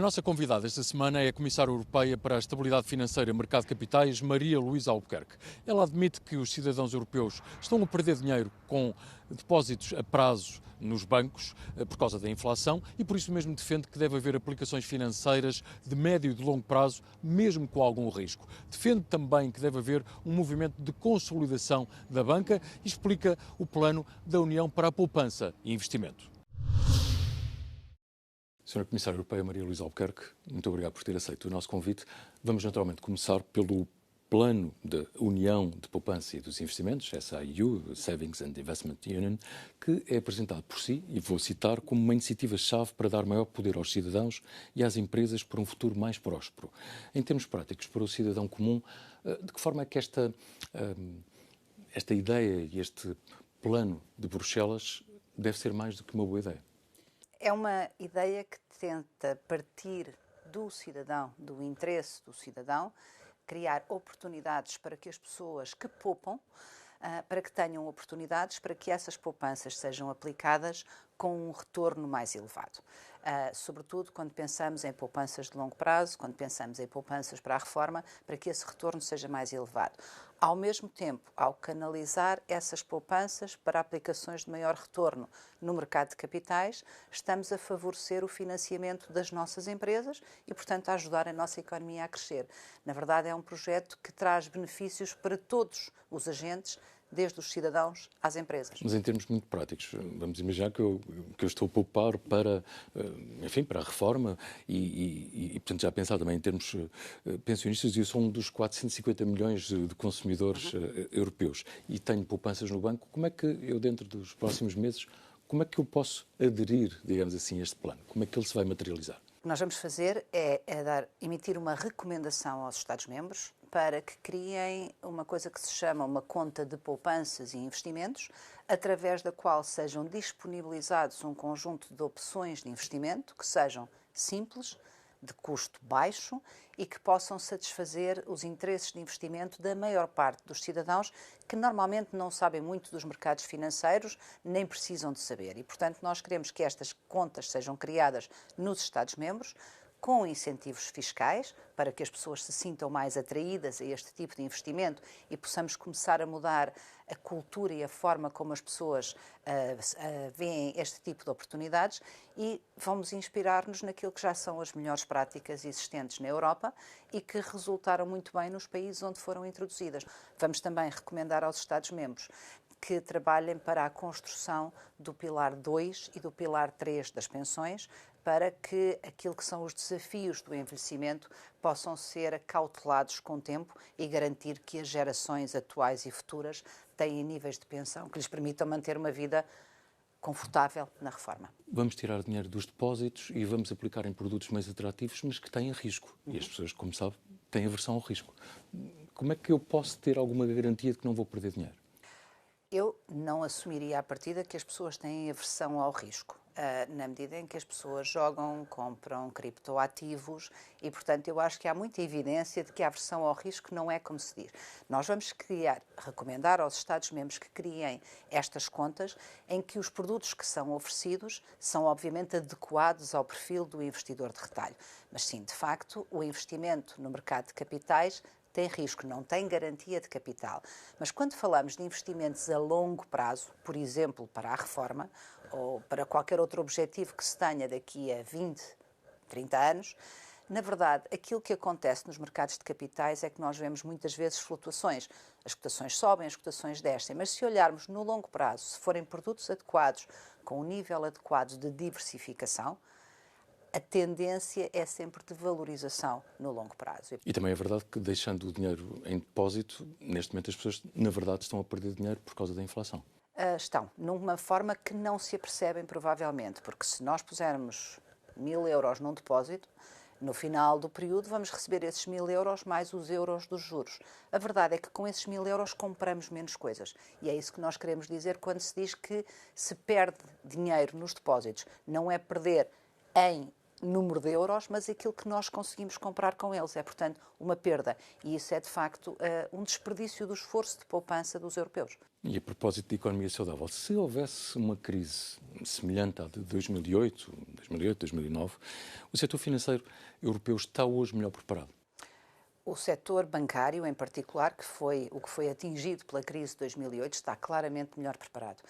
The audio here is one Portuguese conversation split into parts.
nossa convidada esta semana é a Comissária Europeia para a Estabilidade Financeira e Mercado de Capitais, Maria Luísa Albuquerque. Ela admite que os cidadãos europeus estão a perder dinheiro com depósitos a prazo nos bancos por causa da inflação e por isso mesmo defende que deve haver aplicações financeiras de médio e de longo prazo, mesmo com algum risco. Defende também que deve haver um movimento de consolidação da banca e explica o plano da União para a poupança e investimento. Senhora Comissária Europeia Maria Luísa Albuquerque, muito obrigado por ter aceito o nosso convite. Vamos naturalmente começar pelo plano da União de Poupança e dos Investimentos, SIU, Savings and Investment Union, que é apresentado por si, e vou citar, como uma iniciativa-chave para dar maior poder aos cidadãos e às empresas para um futuro mais próspero. Em termos práticos, para o cidadão comum, de que forma é que esta ideia e este plano de Bruxelas deve ser mais do que uma boa ideia? É uma ideia que tenta partir do cidadão, do interesse do cidadão, criar oportunidades para que as pessoas que poupam, para que tenham oportunidades para que essas poupanças sejam aplicadas com um retorno mais elevado. Sobretudo quando pensamos em poupanças de longo prazo, quando pensamos em poupanças para a reforma, para que esse retorno seja mais elevado. Ao mesmo tempo, ao canalizar essas poupanças para aplicações de maior retorno no mercado de capitais, estamos a favorecer o financiamento das nossas empresas e, portanto, a ajudar a nossa economia a crescer. Na verdade, é um projeto que traz benefícios para todos os agentes, desde os cidadãos às empresas. Mas em termos muito práticos, vamos imaginar que eu estou a poupar para, enfim, para a reforma e, portanto, já pensar também em termos pensionistas, e eu sou um dos 450 milhões de consumidores europeus e tenho poupanças no banco. Como é que eu, dentro dos próximos meses, como é que eu posso aderir, digamos assim, a este plano? Como é que ele se vai materializar? O que nós vamos fazer é emitir uma recomendação aos Estados-membros para que criem uma coisa que se chama uma conta de poupanças e investimentos, através da qual sejam disponibilizados um conjunto de opções de investimento que sejam simples, de custo baixo e que possam satisfazer os interesses de investimento da maior parte dos cidadãos que normalmente não sabem muito dos mercados financeiros, nem precisam de saber. E, portanto, nós queremos que estas contas sejam criadas nos Estados-membros, com incentivos fiscais, para que as pessoas se sintam mais atraídas a este tipo de investimento e possamos começar a mudar a cultura e a forma como as pessoas veem este tipo de oportunidades, e vamos inspirar-nos naquilo que já são as melhores práticas existentes na Europa e que resultaram muito bem nos países onde foram introduzidas. Vamos também recomendar aos Estados-membros que trabalhem para a construção do Pilar 2 e do Pilar 3 das pensões, para que aquilo que são os desafios do envelhecimento possam ser acautelados com o tempo e garantir que as gerações atuais e futuras têm níveis de pensão que lhes permitam manter uma vida confortável na reforma. Vamos tirar dinheiro dos depósitos e vamos aplicar em produtos mais atrativos, mas que têm risco. E as pessoas, como sabe, têm aversão ao risco. Como é que eu posso ter alguma garantia de que não vou perder dinheiro? Eu não assumiria à partida que as pessoas têm aversão ao risco, na medida em que as pessoas jogam, compram criptoativos e, portanto, eu acho que há muita evidência de que a aversão ao risco não é como se diz. Nós vamos recomendar aos Estados-membros que criem estas contas em que os produtos que são oferecidos são, obviamente, adequados ao perfil do investidor de retalho. Mas, sim, de facto, o investimento no mercado de capitais tem risco, não tem garantia de capital. Mas quando falamos de investimentos a longo prazo, por exemplo, para a reforma, ou para qualquer outro objetivo que se tenha daqui a 20, 30 anos, na verdade, aquilo que acontece nos mercados de capitais é que nós vemos muitas vezes flutuações. As cotações sobem, as cotações descem, mas se olharmos no longo prazo, se forem produtos adequados, com um nível adequado de diversificação, a tendência é sempre de valorização no longo prazo. E também é verdade que, deixando o dinheiro em depósito, neste momento as pessoas, na verdade, estão a perder dinheiro por causa da inflação. Estão, numa forma que não se apercebem, provavelmente, porque se nós pusermos 1.000 euros num depósito, no final do período vamos receber esses 1.000 euros mais os euros dos juros. A verdade é que com esses 1.000 euros compramos menos coisas. E é isso que nós queremos dizer quando se diz que se perde dinheiro nos depósitos. Não é perder em número de euros, mas aquilo que nós conseguimos comprar com eles. É, portanto, uma perda. E isso é, de facto, um desperdício do esforço de poupança dos europeus. E a propósito de economia saudável, se houvesse uma crise semelhante à de 2008, 2009, o setor financeiro europeu está hoje melhor preparado? O setor bancário, em particular, o que foi atingido pela crise de 2008, está claramente melhor preparado.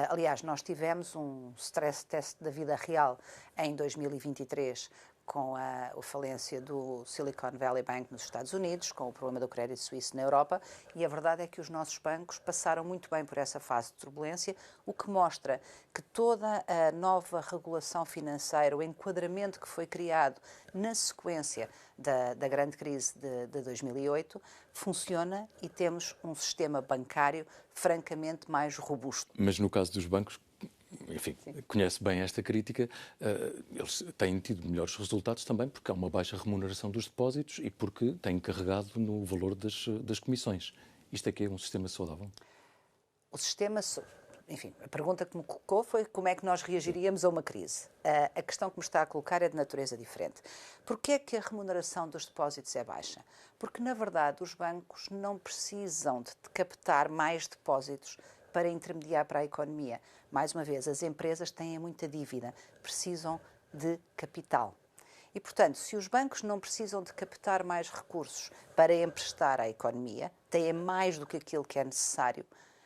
Aliás, nós tivemos um stress test da vida real em 2023, com a falência do Silicon Valley Bank nos Estados Unidos, com o problema do crédito suíço na Europa, e a verdade é que os nossos bancos passaram muito bem por essa fase de turbulência, o que mostra que toda a nova regulação financeira, o enquadramento que foi criado na sequência da grande crise de 2008, funciona e temos um sistema bancário francamente mais robusto. Mas no caso dos bancos, enfim, conhece bem esta crítica, eles têm tido melhores resultados também porque há uma baixa remuneração dos depósitos e porque têm carregado no valor das comissões. Isto é que é um sistema saudável? O sistema, enfim, a pergunta que me colocou foi como é que nós reagiríamos a uma crise. A questão que me está a colocar é de natureza diferente. Porquê é que a remuneração dos depósitos é baixa? Porque, na verdade, os bancos não precisam de captar mais depósitos para intermediar para a economia. Mais uma vez, as empresas têm muita dívida, precisam de capital. E, portanto, se os bancos não precisam de captar mais recursos para emprestar à economia, têm mais do que aquilo que é necessário,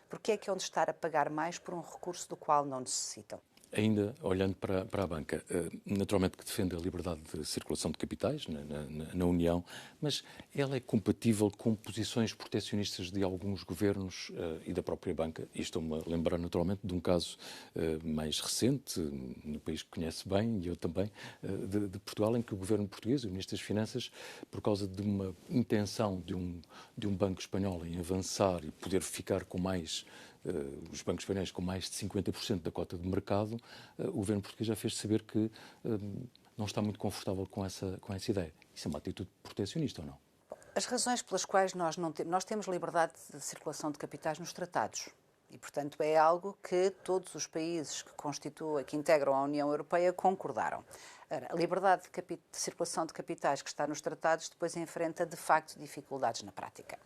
porque é que hão de estar a pagar mais por um recurso do qual não necessitam? Ainda olhando para a banca, naturalmente que defende a liberdade de circulação de capitais na União, mas ela é compatível com posições proteccionistas de alguns governos e da própria banca? E estou-me a lembrar naturalmente de um caso mais recente, no país que conhece bem, e eu também, de Portugal, em que o governo português, o Ministro das Finanças, por causa de uma intenção de um banco espanhol em avançar e poder ficar com mais... os bancos espanhóis com mais de 50% da cota de mercado, o governo português já fez saber que não está muito confortável com essa ideia. Isso é uma atitude proteccionista ou não? As razões pelas quais nós temos liberdade de circulação de capitais nos tratados. E, portanto, é algo que todos os países que integram a União Europeia concordaram. A liberdade de circulação de capitais que está nos tratados depois enfrenta, de facto, dificuldades na prática.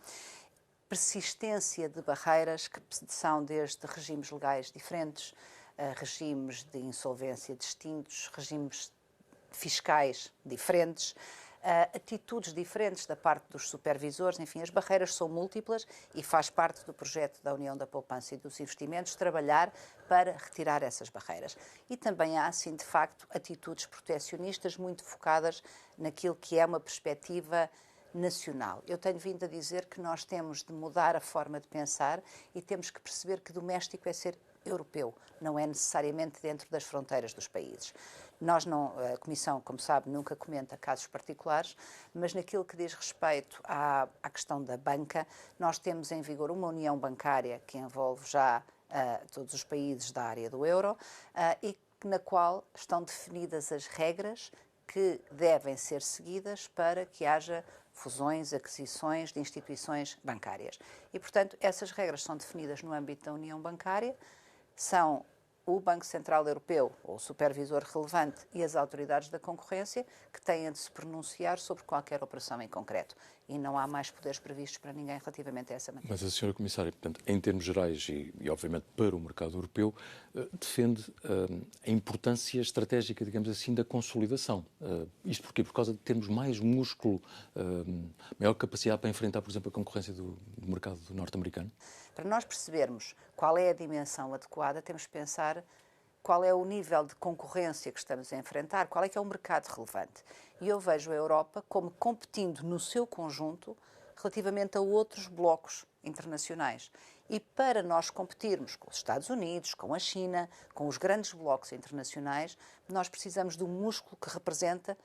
Persistência de barreiras que são desde regimes legais diferentes, regimes de insolvência distintos, regimes fiscais diferentes, atitudes diferentes da parte dos supervisores, enfim, as barreiras são múltiplas e faz parte do projeto da União da Poupança e dos Investimentos trabalhar para retirar essas barreiras. E também há, sim, de facto, atitudes protecionistas muito focadas naquilo que é uma perspectiva nacional. Eu tenho vindo a dizer que nós temos de mudar a forma de pensar e temos que perceber que doméstico é ser europeu, não é necessariamente dentro das fronteiras dos países. A Comissão, como sabe, nunca comenta casos particulares, mas naquilo que diz respeito à questão da banca, nós temos em vigor uma união bancária que envolve já todos os países da área do euro e na qual estão definidas as regras que devem ser seguidas para que haja fusões, aquisições de instituições bancárias. E, portanto, essas regras são definidas no âmbito da União Bancária, são o Banco Central Europeu, ou o supervisor relevante, e as autoridades da concorrência, que têm de se pronunciar sobre qualquer operação em concreto. E não há mais poderes previstos para ninguém relativamente a essa matéria. Mas a senhora Comissária, portanto, em termos gerais e obviamente para o mercado europeu, defende a importância estratégica, digamos assim, da consolidação. Isto porquê? Por causa de termos mais músculo, maior capacidade para enfrentar, por exemplo, a concorrência do mercado norte-americano? Para nós percebermos qual é a dimensão adequada, temos que pensar qual é o nível de concorrência que estamos a enfrentar, qual é que é o mercado relevante. E eu vejo a Europa como competindo no seu conjunto relativamente a outros blocos internacionais. E para nós competirmos com os Estados Unidos, com a China, com os grandes blocos internacionais, nós precisamos de um músculo que representa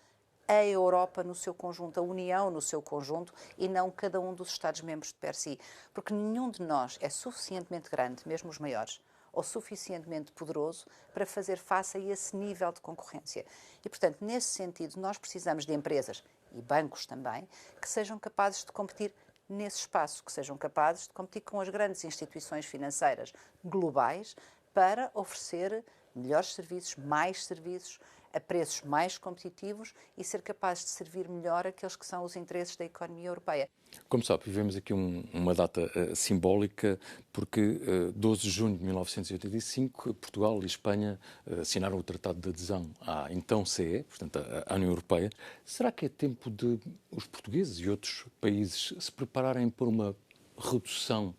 a Europa no seu conjunto, a União no seu conjunto e não cada um dos Estados-membros de per si. Porque nenhum de nós é suficientemente grande, mesmo os maiores, ou suficientemente poderoso para fazer face a esse nível de concorrência. E, portanto, nesse sentido, nós precisamos de empresas, e bancos também, que sejam capazes de competir nesse espaço, que sejam capazes de competir com as grandes instituições financeiras globais para oferecer melhores serviços, mais serviços, a preços mais competitivos e ser capaz de servir melhor aqueles que são os interesses da economia europeia. Como sabe, vivemos aqui uma data simbólica, porque 12 de junho de 1985, Portugal e Espanha assinaram o Tratado de Adesão à então CE, portanto à União Europeia. Será que é tempo de os portugueses e outros países se prepararem para uma redução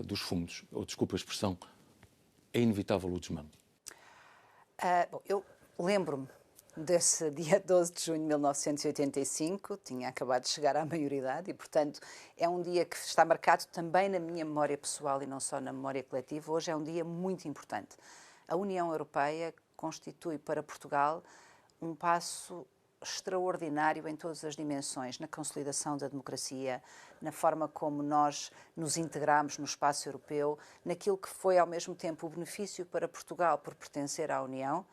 dos fundos? Ou, desculpa a expressão, é inevitável o desmame? Bom, eu lembro-me desse dia 12 de junho de 1985, tinha acabado de chegar à maioridade e, portanto, é um dia que está marcado também na minha memória pessoal e não só na memória coletiva. Hoje é um dia muito importante. A União Europeia constitui para Portugal um passo extraordinário em todas as dimensões, na consolidação da democracia, na forma como nós nos integramos no espaço europeu, naquilo que foi ao mesmo tempo o benefício para Portugal por pertencer à União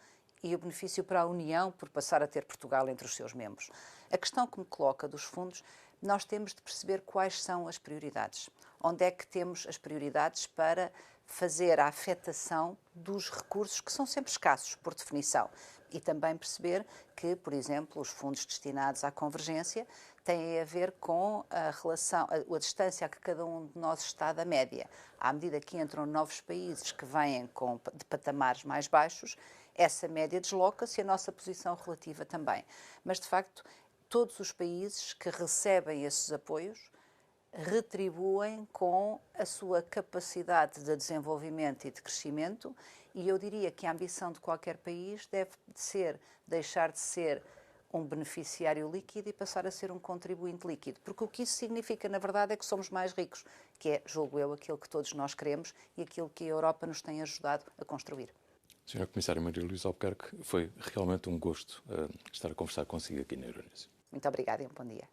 e o benefício para a União por passar a ter Portugal entre os seus membros. A questão que me coloca dos fundos, nós temos de perceber quais são as prioridades. Onde é que temos as prioridades para fazer a afetação dos recursos que são sempre escassos, por definição. E também perceber que, por exemplo, os fundos destinados à convergência têm a ver com a relação, a distância a que cada um de nós está da média. À medida que entram novos países que vêm de patamares mais baixos, essa média desloca-se e a nossa posição relativa também. Mas, de facto, todos os países que recebem esses apoios retribuem com a sua capacidade de desenvolvimento e de crescimento, e eu diria que a ambição de qualquer país deve ser deixar de ser um beneficiário líquido e passar a ser um contribuinte líquido, porque o que isso significa, na verdade, é que somos mais ricos, que é, julgo eu, aquilo que todos nós queremos e aquilo que a Europa nos tem ajudado a construir. Senhora Comissária Maria Luísa Albuquerque, foi realmente um gosto estar a conversar consigo aqui na Euronews. Muito obrigada e um bom dia.